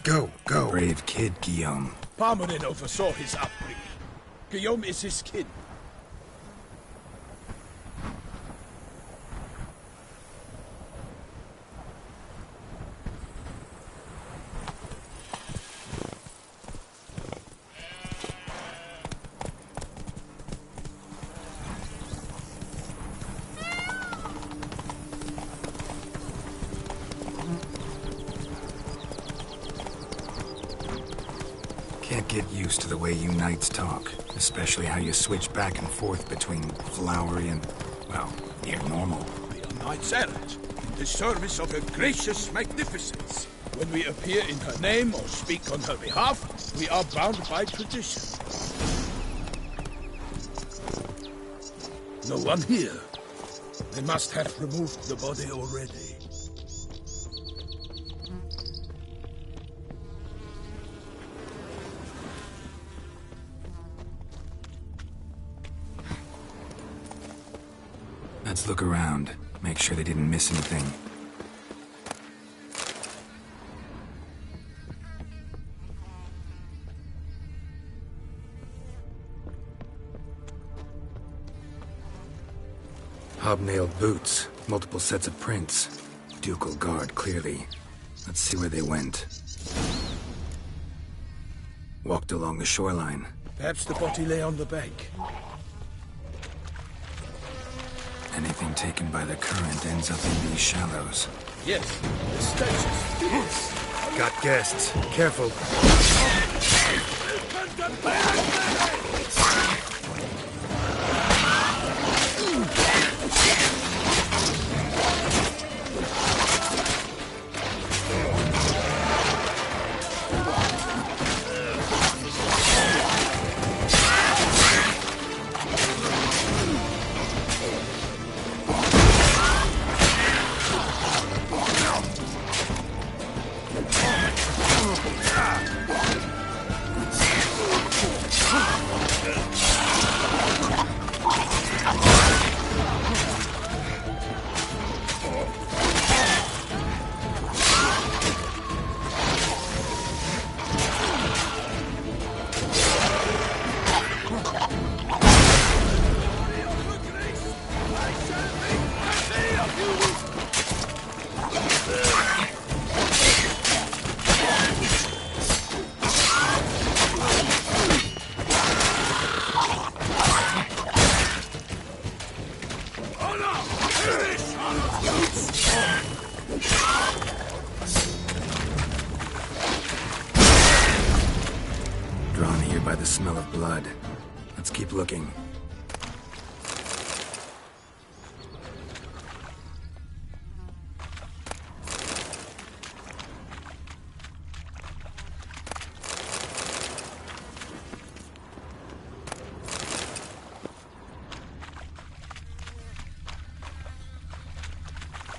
Go, go. Brave kid, Guillaume. Parmanin oversaw his upbringing. Guillaume is his kin. Can't get used to the way you knights talk, especially how you switch back and forth between flowery and, well, near normal. We are knights errant, in the service of her gracious magnificence. When we appear in her name or speak on her behalf, we are bound by tradition. No one here. They must have removed the body already. Let's look around, make sure they didn't miss anything. Hobnailed boots, multiple sets of prints. Ducal guard, clearly. Let's see where they went. Walked along the shoreline. Perhaps the body lay on the bank. Anything taken by the current ends up in these shallows. Yes, the stench is fierce. Got guests. Careful. Drawn here by the smell of blood. Let's keep looking.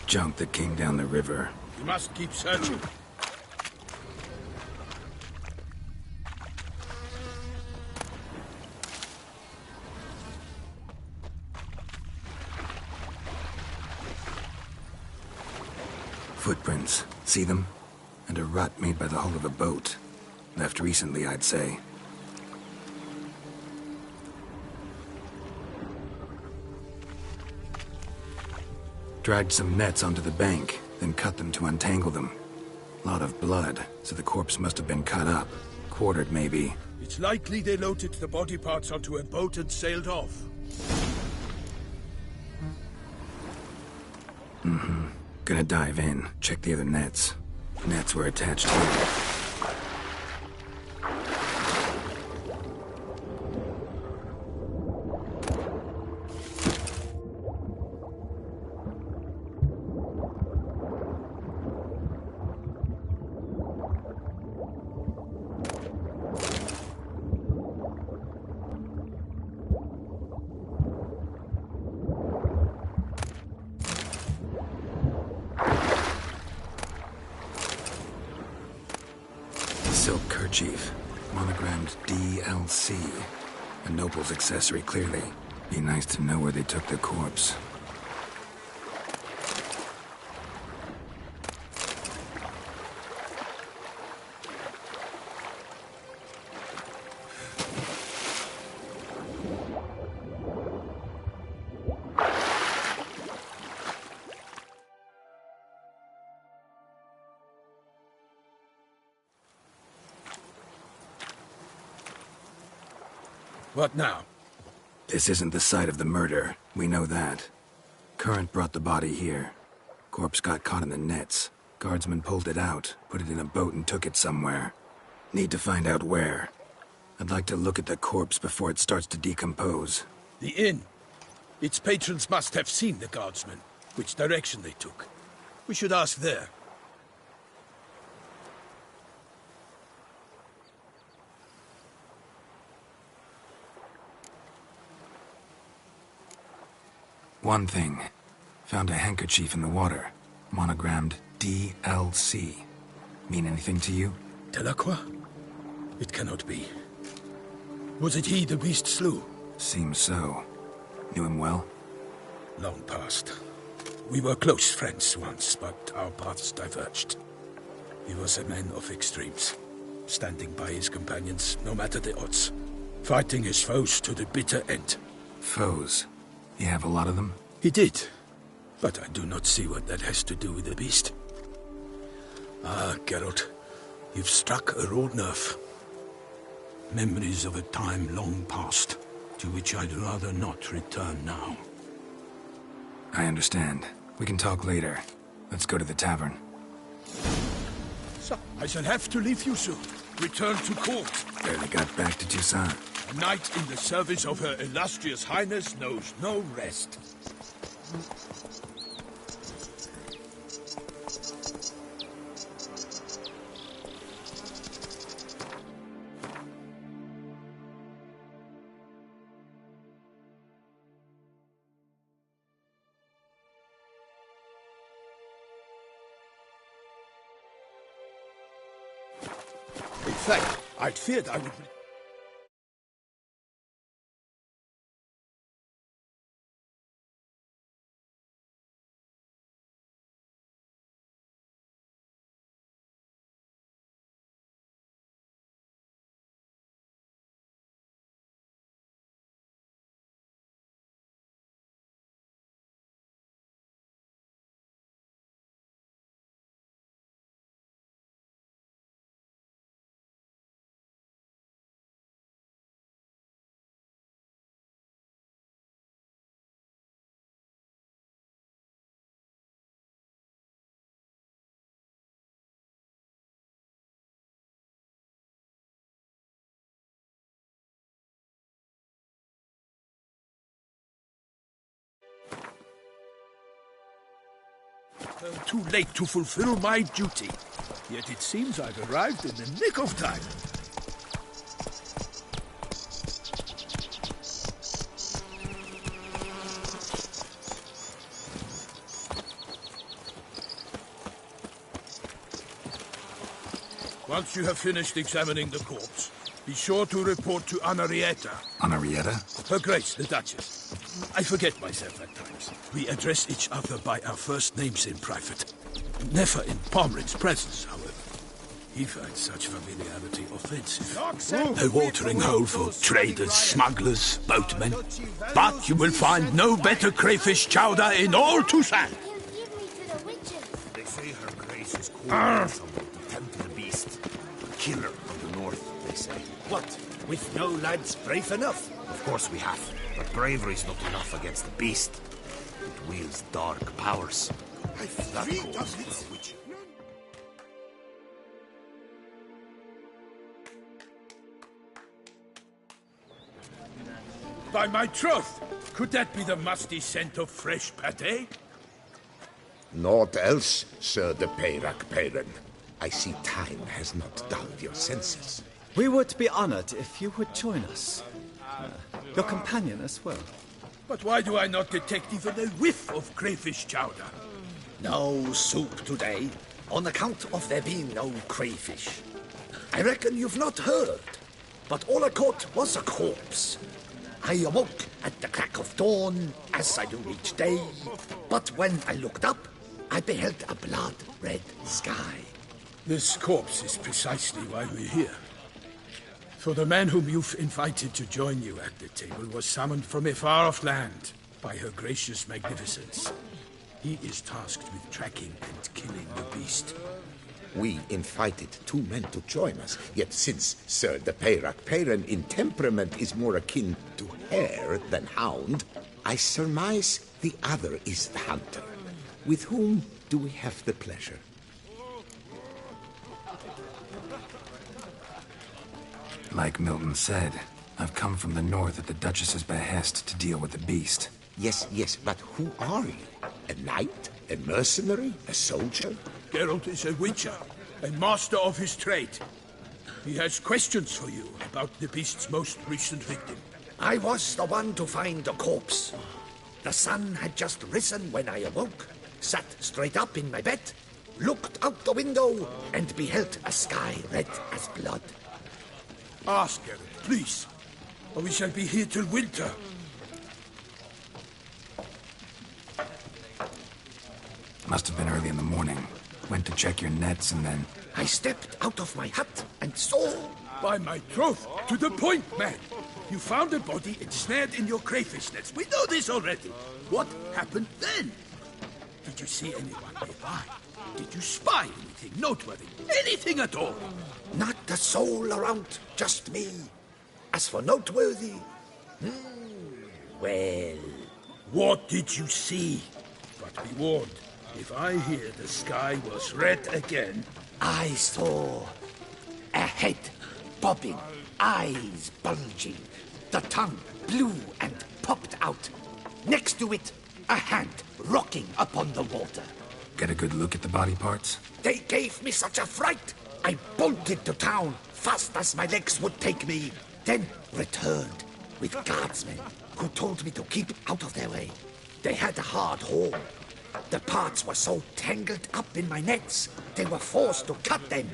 Junk that came down the river. You must keep searching. Footprints. See them? And a rut made by the hull of a boat. Left recently, I'd say. Dragged some nets onto the bank, then cut them to untangle them. Lot of blood, so the corpse must have been cut up. Quartered, maybe. It's likely they loaded the body parts onto a boat and sailed off. Mm-hmm. Gonna dive in, check the other nets. Nets were attached here. Silk kerchief, monogrammed DLC. A noble's accessory, clearly. Be nice to know where they took the corpse. What now? This isn't the site of the murder. We know that. Current brought the body here. Corpse got caught in the nets. Guardsmen pulled it out, put it in a boat and took it somewhere. Need to find out where. I'd like to look at the corpse before it starts to decompose. The inn. Its patrons must have seen the guardsmen, which direction they took. We should ask there. One thing. Found a handkerchief in the water. Monogrammed DLC. Mean anything to you? Delacroix? It cannot be. Was it he the beast slew? Seems so. Knew him well? Long past. We were close friends once, but our paths diverged. He was a man of extremes, standing by his companions no matter the odds, fighting his foes to the bitter end. Foes? You have a lot of them? He did, but I do not see what that has to do with the beast. Ah, Geralt, you've struck a raw nerve. Memories of a time long past, to which I'd rather not return now. I understand. We can talk later. Let's go to the tavern. So, I shall have to leave you soon. Return to court. Barely got back to Toussaint. A knight in the service of Her Illustrious Highness knows no rest. In fact, I'd feared I would... Too late to fulfill my duty. Yet it seems I've arrived in the nick of time. Once you have finished examining the corpse, be sure to report to Anarietta. Anarietta? Her Grace, the Duchess. I forget myself at times. We address each other by our first names in private. Never in Pomerin's presence, however. He finds such familiarity offensive. A watering hole for traders, smugglers, boatmen. But you will find no better crayfish chowder in all Toussaint. They say Her Grace is calling someone to tempt the beast. A killer from the north, they say. What? With no lads brave enough? Of course we have, but bravery's not enough against the beast. It wields dark powers. That calls for a witch. By my troth, could that be the musty scent of fresh pâté? Naught else, Sir de Peyrac-Peyran. I see time has not dulled your senses. We would be honored if you would join us. Your companion as well. But why do I not detect even a whiff of crayfish chowder? No soup today, on account of there being no crayfish. I reckon you've not heard, but all I caught was a corpse. I awoke at the crack of dawn, as I do each day, but when I looked up, I beheld a blood-red sky. This corpse is precisely why we're here. For the man whom you've invited to join you at the table was summoned from a far-off land by Her Gracious Magnificence. He is tasked with tracking and killing the beast. We invited 2 men to join us, yet since Sir the Peyrac Peyran in temperament is more akin to hare than hound, I surmise the other is the hunter. With whom do we have the pleasure? Like Milton said, I've come from the north at the Duchess's behest to deal with the beast. Yes, but who are you? A knight? A mercenary? A soldier? Geralt is a witcher, a master of his trade. He has questions for you about the beast's most recent victim. I was the one to find the corpse. The sun had just risen when I awoke, sat straight up in my bed, looked out the window, and beheld a sky red as blood. Ask Geralt, please, or we shall be here till winter. Must have been early in the morning. Went to check your nets and then... I stepped out of my hut and saw... By my troth, to the point, man. You found a body ensnared in your crayfish nets. We know this already. What happened then? Did you see anyone nearby? Did you spy anything noteworthy? Anything at all? Not a soul around, just me. As for noteworthy... well... What did you see? But be warned, if I hear the sky was red again... I saw a head bobbing, eyes bulging, the tongue blue and popped out. Next to it, a hand rocking upon the water. Get a good look at the body parts? They gave me such a fright. I bolted to town fast as my legs would take me, then returned with guardsmen who told me to keep out of their way. They had a hard haul. The parts were so tangled up in my nets, they were forced to cut them.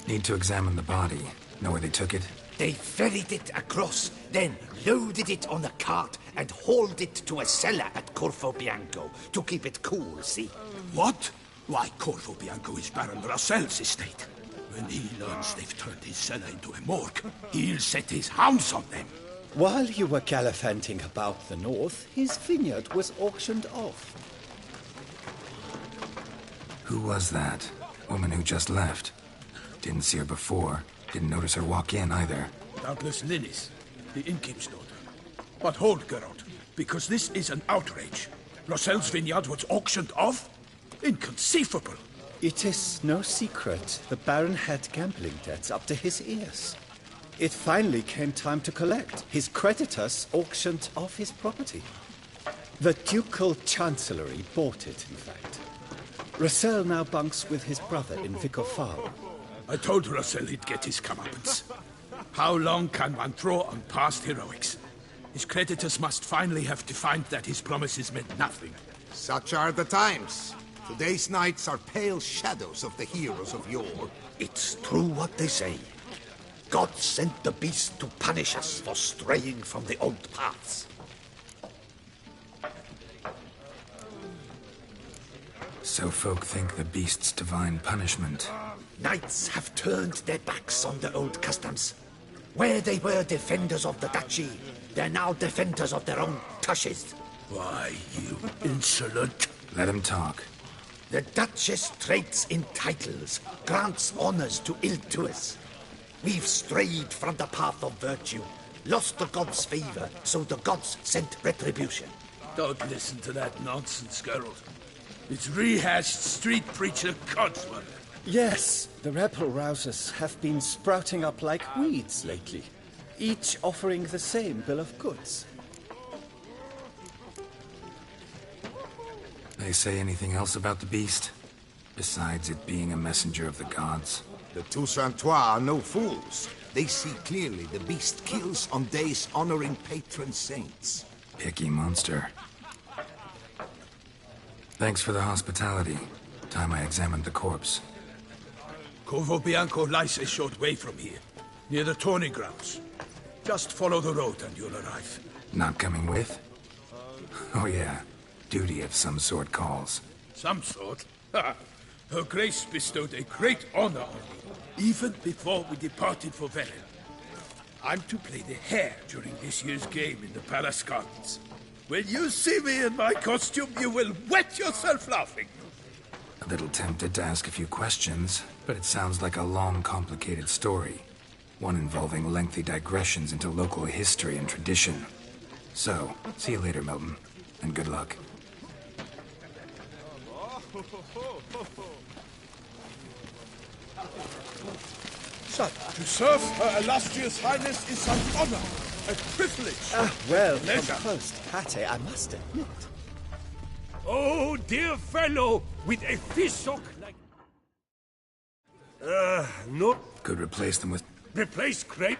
Need to examine the body. Know where they took it? They ferried it across, then loaded it on a cart and hauled it to a cellar at Corvo Bianco to keep it cool, see? What? Why, Corvo Bianco is Baron Russell's estate. When he learns they've turned his cellar into a morgue, he'll set his hounds on them. While you were gallivanting about the north, his vineyard was auctioned off. Who was that? Woman who just left. Didn't see her before. Didn't notice her walk in either. Doubtless Linnis, the innkeep's daughter. But hold, Geralt, because this is an outrage. Russell's vineyard was auctioned off? Inconceivable. It is no secret the Baron had gambling debts up to his ears. It finally came time to collect. His creditors auctioned off his property. The Ducal Chancellery bought it, in fact. Russell now bunks with his brother in Vico Farm. I told Russell he'd get his comeuppance. How long can one throw on past heroics? His creditors must finally have defined that his promises meant nothing. Such are the times. Today's knights are pale shadows of the heroes of yore. It's true what they say. God sent the beast to punish us for straying from the old paths. So folk think the beast's divine punishment. Knights have turned their backs on the old customs. Where they were defenders of the duchy, they're now defenders of their own tushes. Why, you insolent... Let him talk. The Duchess trades in titles, grants honors to ill-doers. We've strayed from the path of virtue, lost the gods' favor, so the gods sent retribution. Don't listen to that nonsense, Geralt. It's rehashed street preacher codswallop. Yes, the rebel-rousers have been sprouting up like weeds lately, each offering the same bill of goods. They say anything else about the beast? Besides it being a messenger of the gods? The Toussaintois are no fools. They see clearly the beast kills on days honoring patron saints. Picky monster. Thanks for the hospitality. Time I examined the corpse. Corvo Bianco lies a short way from here, near the tourney grounds. Just follow the road and you'll arrive. Not coming with? Oh yeah. Duty of some sort calls. Some sort? Ha! Her Grace bestowed a great honor on me, even before we departed for Velen. I'm to play the hare during this year's game in the palace gardens. When you see me in my costume, you will wet yourself laughing. A little tempted to ask a few questions, but it sounds like a long, complicated story. One involving lengthy digressions into local history and tradition. So, see you later, Milton, and good luck. Son, to serve Her Illustrious Highness is an honor, a privilege. Well, Pleasure. composed pate, I must admit. Oh, dear fellow, with a fish hook like... No. Could replace them with... Replace crepe?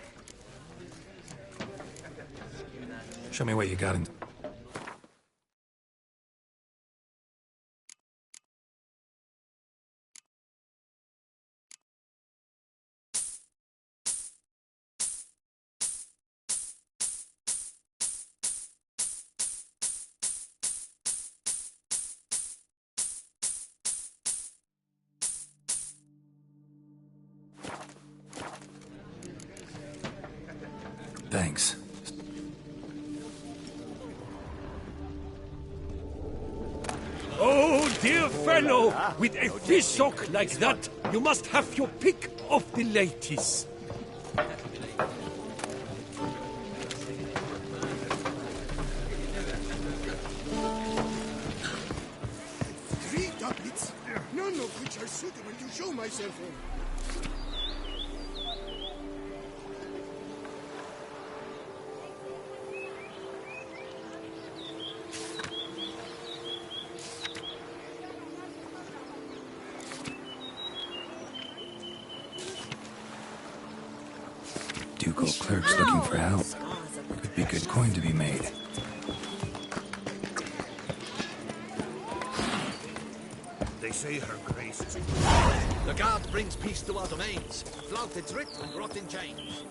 Show me what you got in... Thanks. Oh, dear fellow, with a fish hook like that, you must have your pick of the ladies. Three doublets, none of which are suitable to show myself in. Ducal clerks looking for help. Could be good coin to be made. They say her grace is... The guard brings peace to our domains. Flout its writ and rot in chains.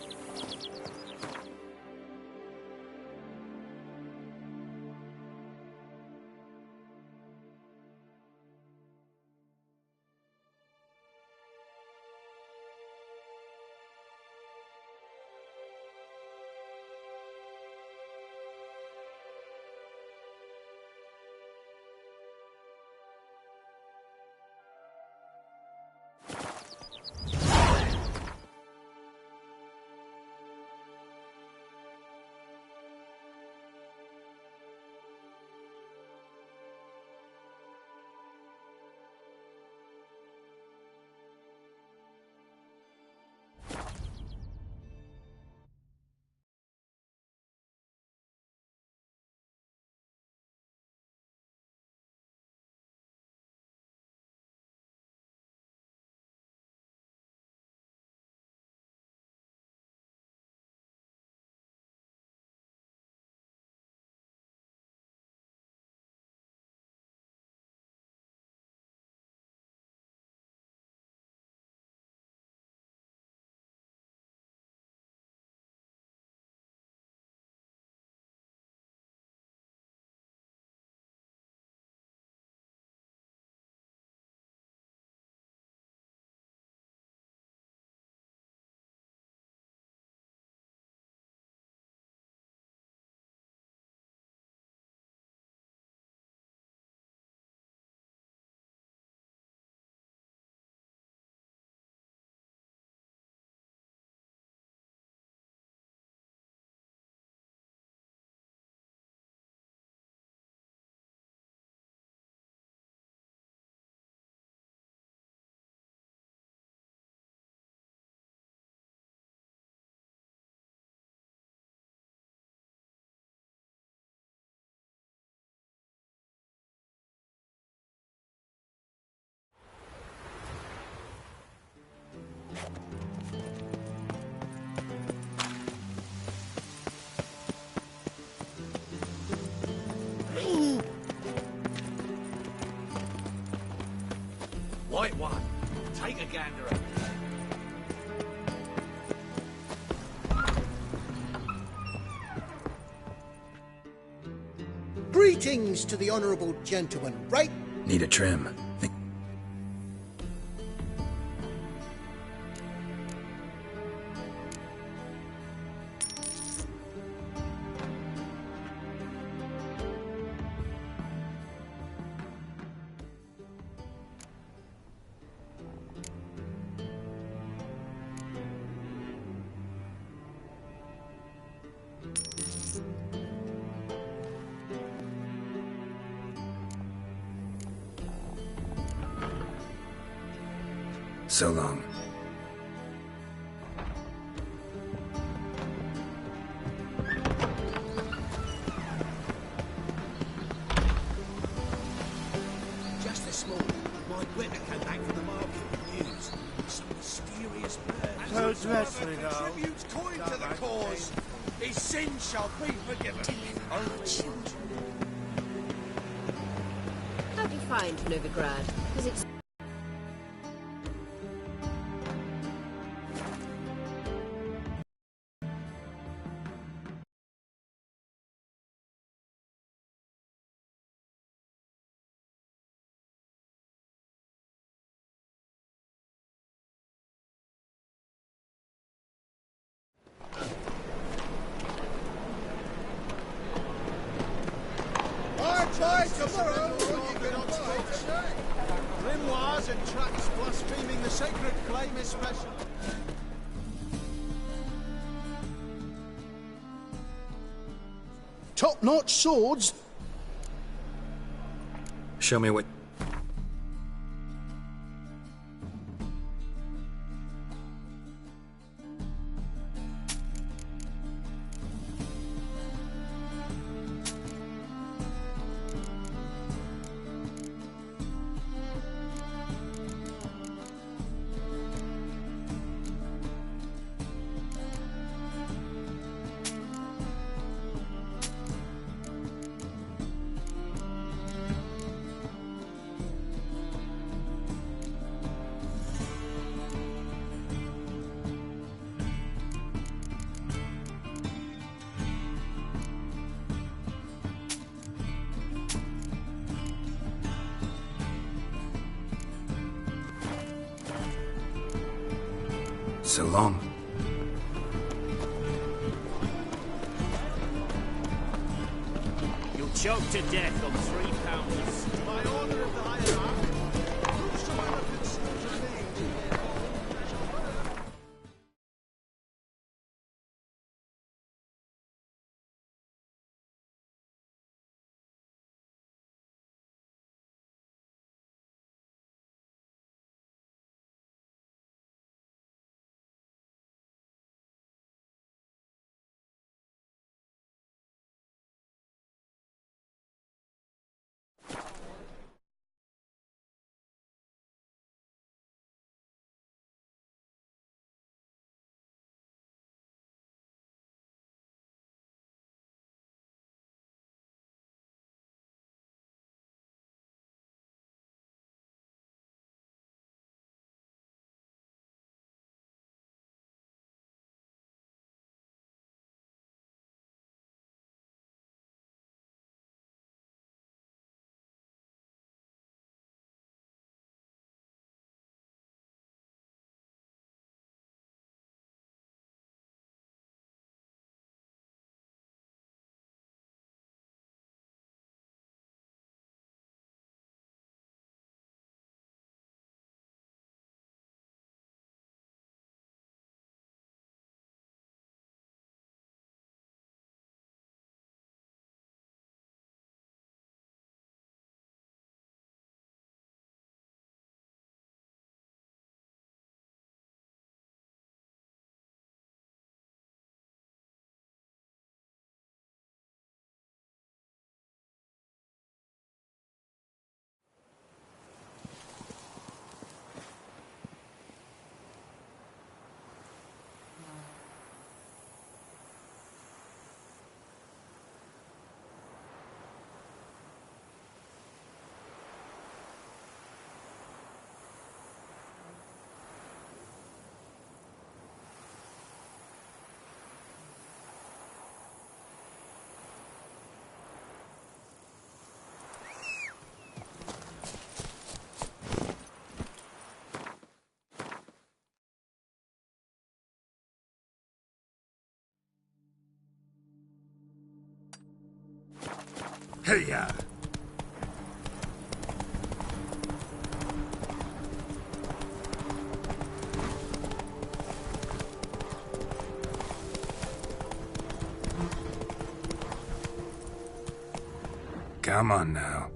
White one, take a gander at this. Greetings to the honorable gentleman, right? Need a trim. So long. Just this morning, my winner came back from the market with news. Some mysterious bird. So dreadfully, though. Tributes coined to the cause. His sins shall be forgiven. Children. How do you find Novigrad? Is it... Try tomorrow. Grimoires and tracts blaspheming the sacred flame especially. Top-notch swords. Show me what... So long. You'll choke to death on 3 pounds. By order of the hierarch, whosoever consumes a thing. Hey-ya! Come on now.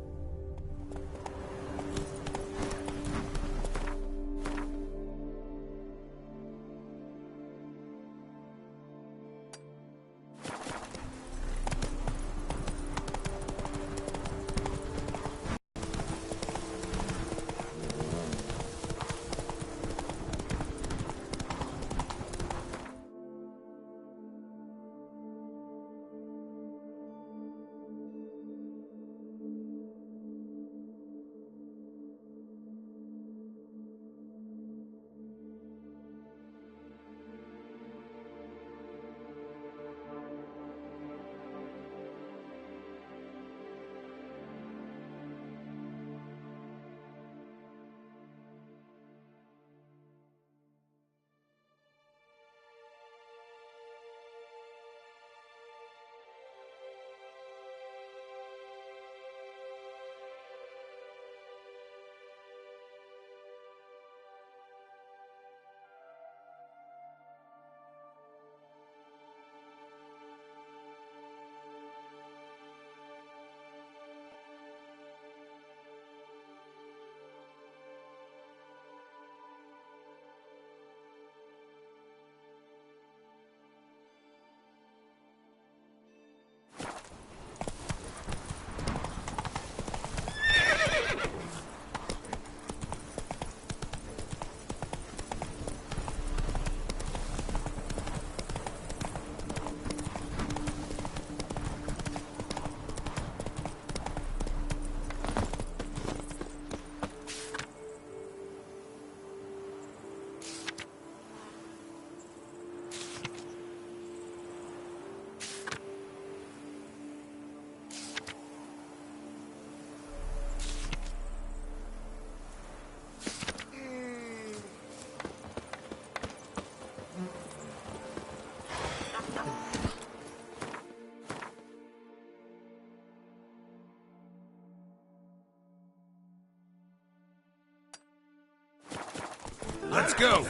go!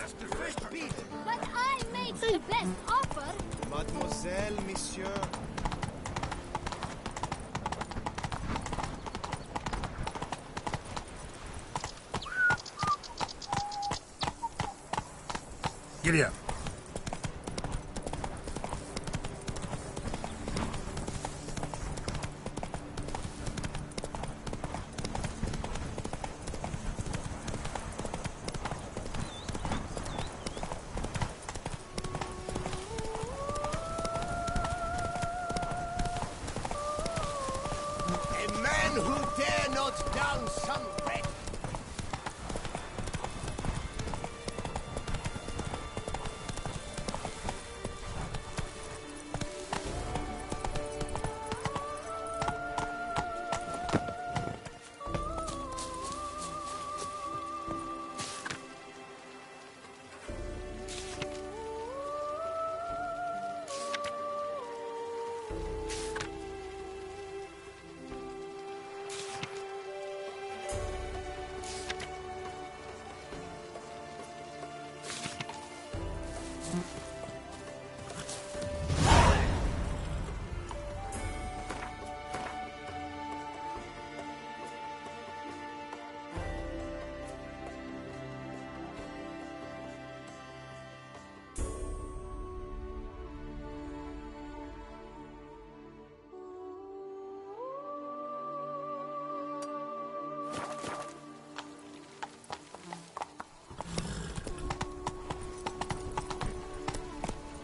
But I made the best offer. Mademoiselle, monsieur. Giddy up. A man who dare not down some bread.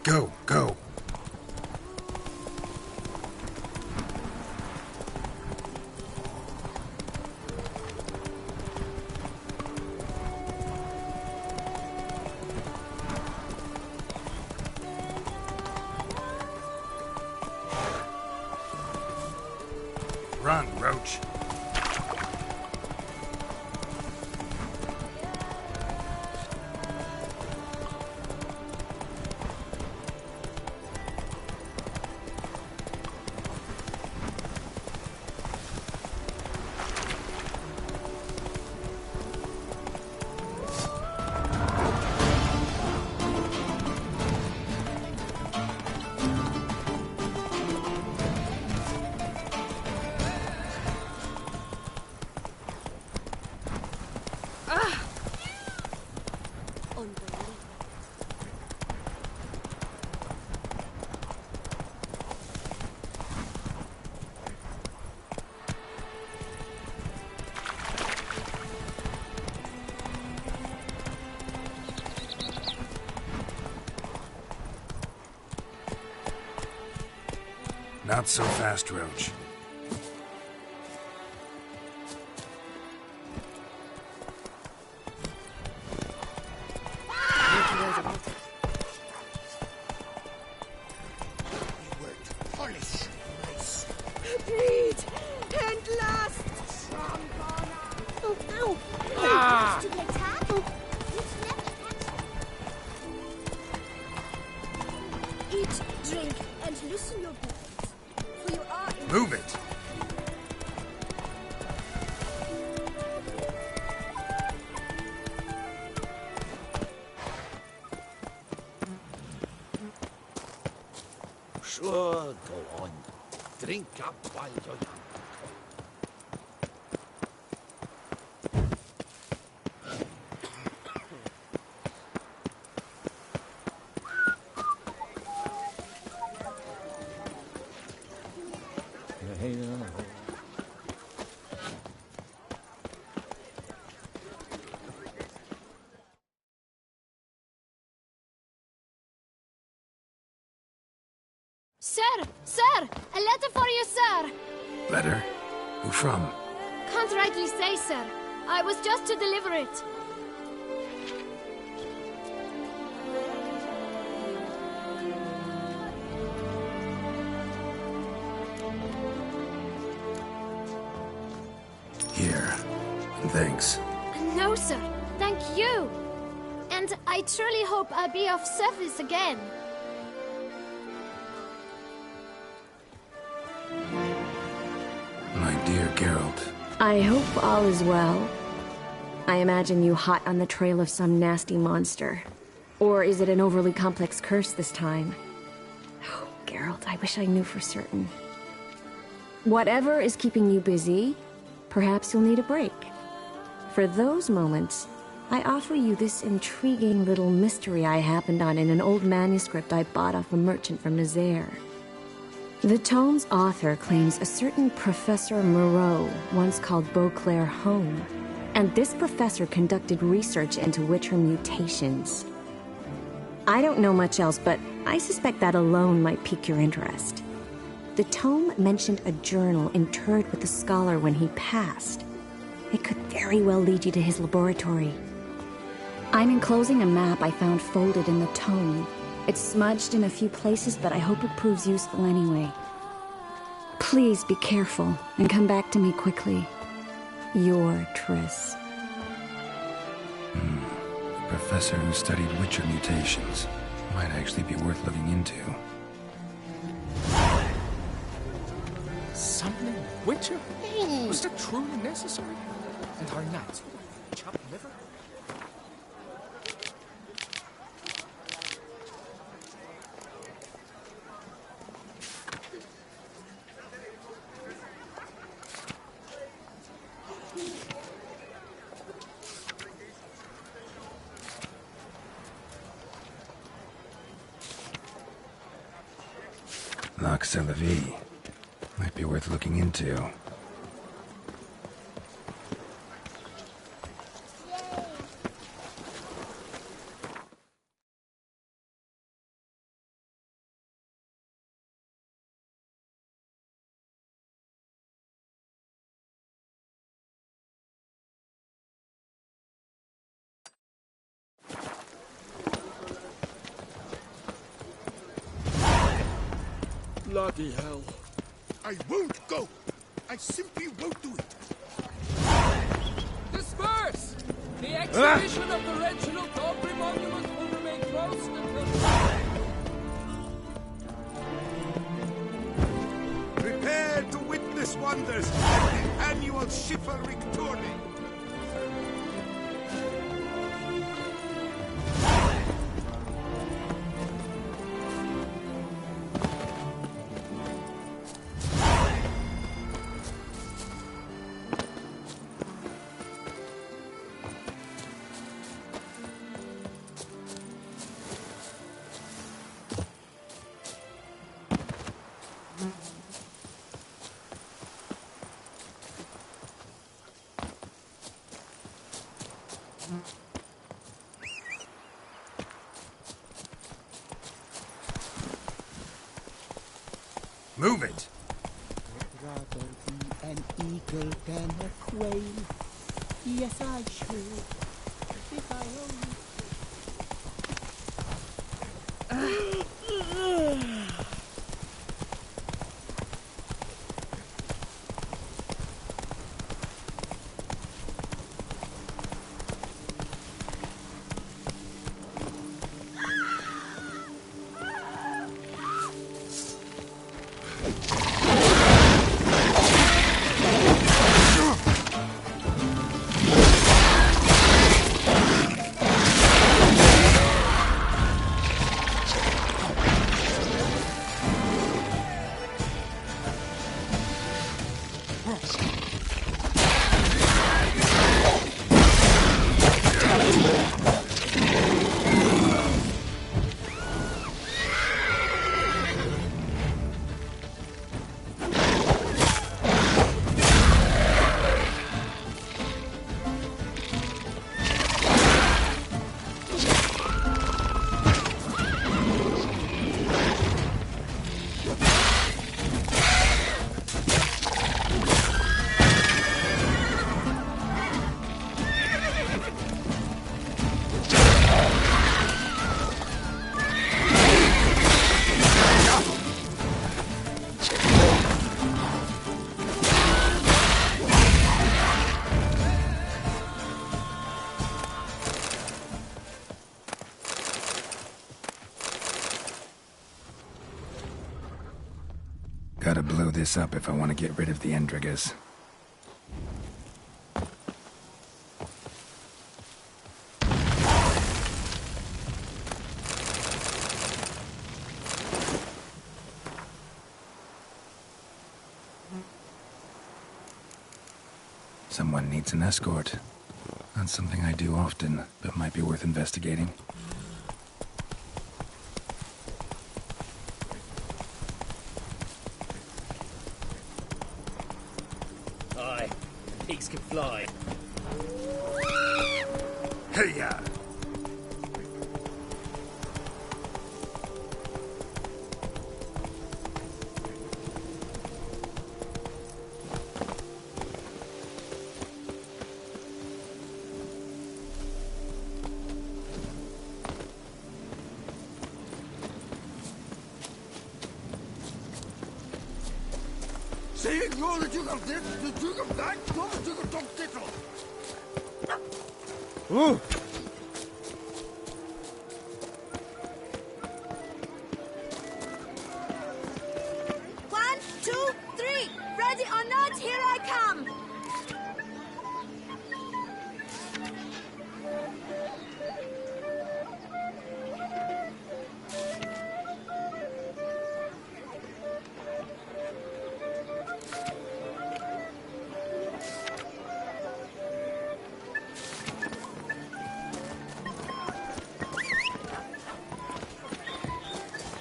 Go, go. Run, Roach. Not so fast, Roach. Bleed and last. Oh, ow. Ah. To get attacked? It's never attacked. Eat, drink, and loosen your bones. For you are in Move it. Sure, go on. Drink up while you're young. Sir, a letter for you, sir. Letter? Who from? Can't rightly say, sir. I was just to deliver it. Here. And thanks. No, sir. Thank you. And I truly hope I'll be of service again. My dear Geralt. I hope all is well. I imagine you hot on the trail of some nasty monster. Or is it an overly complex curse this time? Oh, Geralt, I wish I knew for certain. Whatever is keeping you busy, perhaps you'll need a break. For those moments, I offer you this intriguing little mystery I happened on in an old manuscript I bought off a merchant from Nazaire. The tome's author claims a certain Professor Moreau once called Beauclair home, and this professor conducted research into Witcher mutations. I don't know much else, but I suspect that alone might pique your interest. The tome mentioned a journal interred with the scholar when he passed. It could very well lead you to his laboratory. I'm enclosing a map I found folded in the tome. It's smudged in a few places, but I hope it proves useful anyway. Please be careful and come back to me quickly. Your Triss. A professor who studied Witcher mutations. Might actually be worth looking into. Something Witcher? Was that truly necessary? And our knights with chopped liver? Loch Celavie. Might be worth looking into. Bloody hell. I won't go. I simply won't do it. Disperse! The exhibition of the Reginald Aubrey monument will remain closed until... Prepare to witness wonders at the annual chivalric tourney. Move it! I'd rather be an eagle than a quail. Yes, I should. If I only... Gotta blow this up if I want to get rid of the Endrigas. Someone needs an escort. Not something I do often, but might be worth investigating. Aye, pigs can fly. Hey-ya! Säg nå det du kan det, du kan det, du kan ta det då. One, two, three. Ready or not, here I come.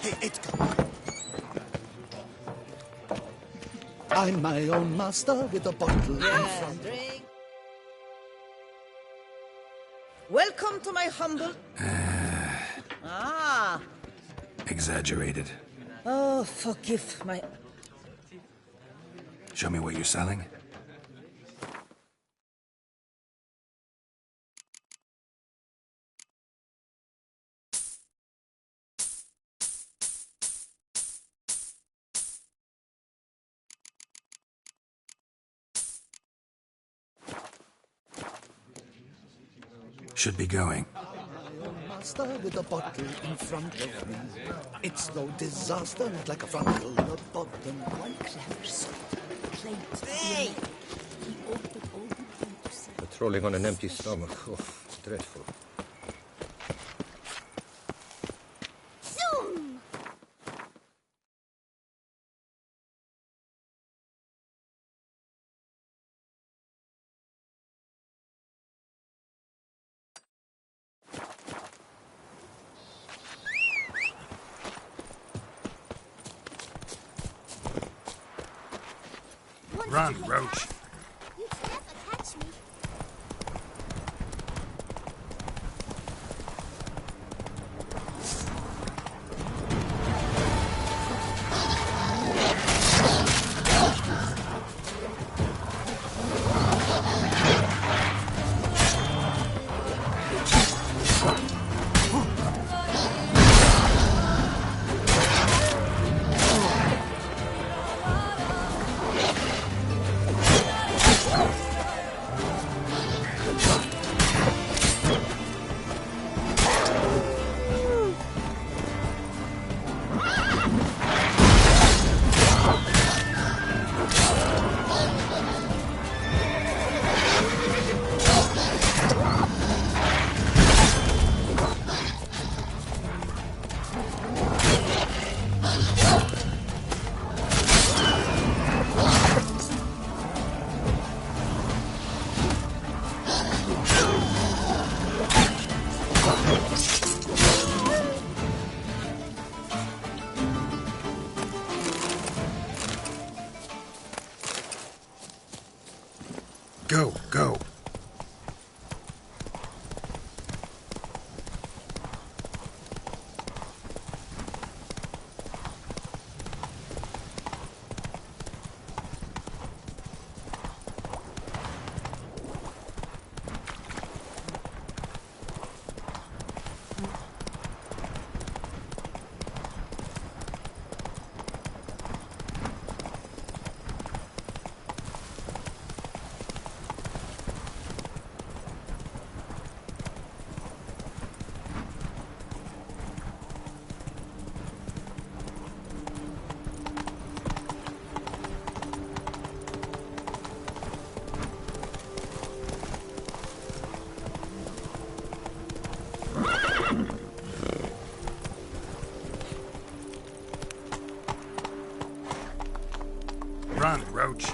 Hey, Edgar. I'm my own master with a bottle in front. Drink. Welcome to my humble... Ah. Exaggerated. Oh, forgive my... Show me what you're selling. Should be going. Master with a bottle in front of me. It's no disaster, not like a frontal or bottom. One clever sort. Plate. Hey! He ordered all the food to say. Patrolling on an empty stomach. Oh, dreadful. Zoom! Run, Roach. You can never catch me. Go, go. Run, Roach.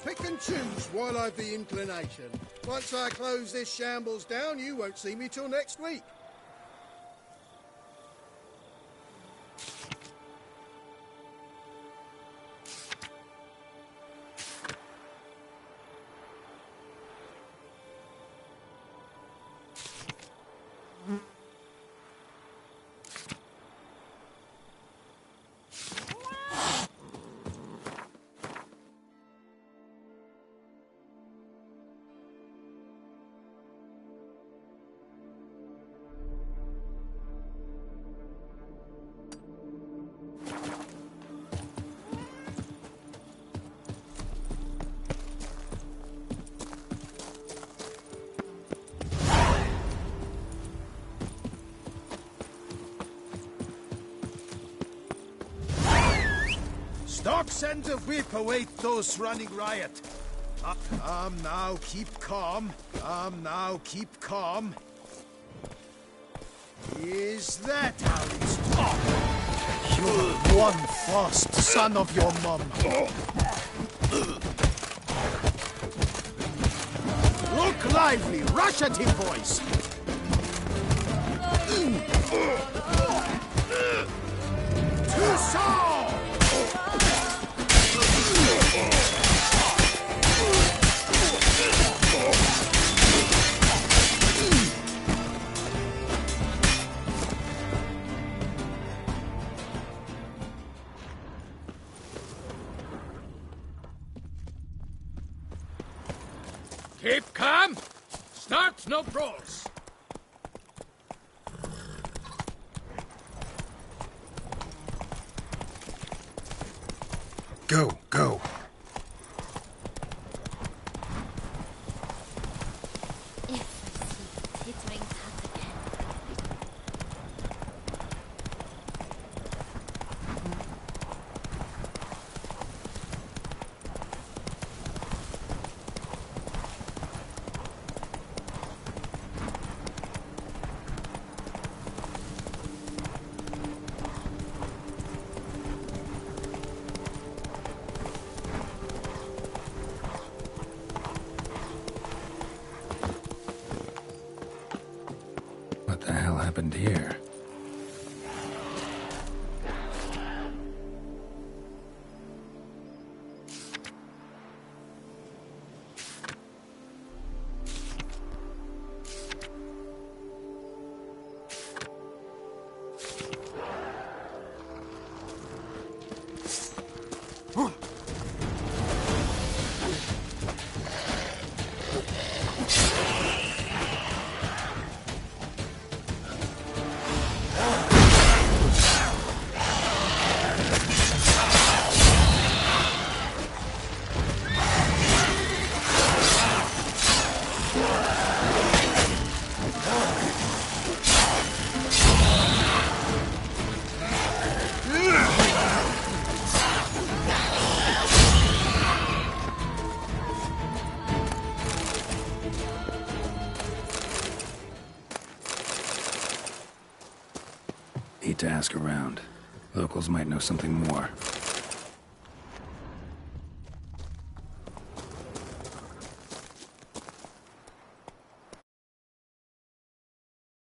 Pick and choose while I've the inclination. Once I close this shambles down, you won't see me till next week. Stock send a whip await those running riot. Now, keep calm. Now, keep calm. Is that how it's done? You're one fast son of your mum. Look lively! Rush at him, boys! To Saul! Keep calm. Start no brawls. Go, go. Tittering cat again. What the hell happened here? Need to ask around. Locals might know something more.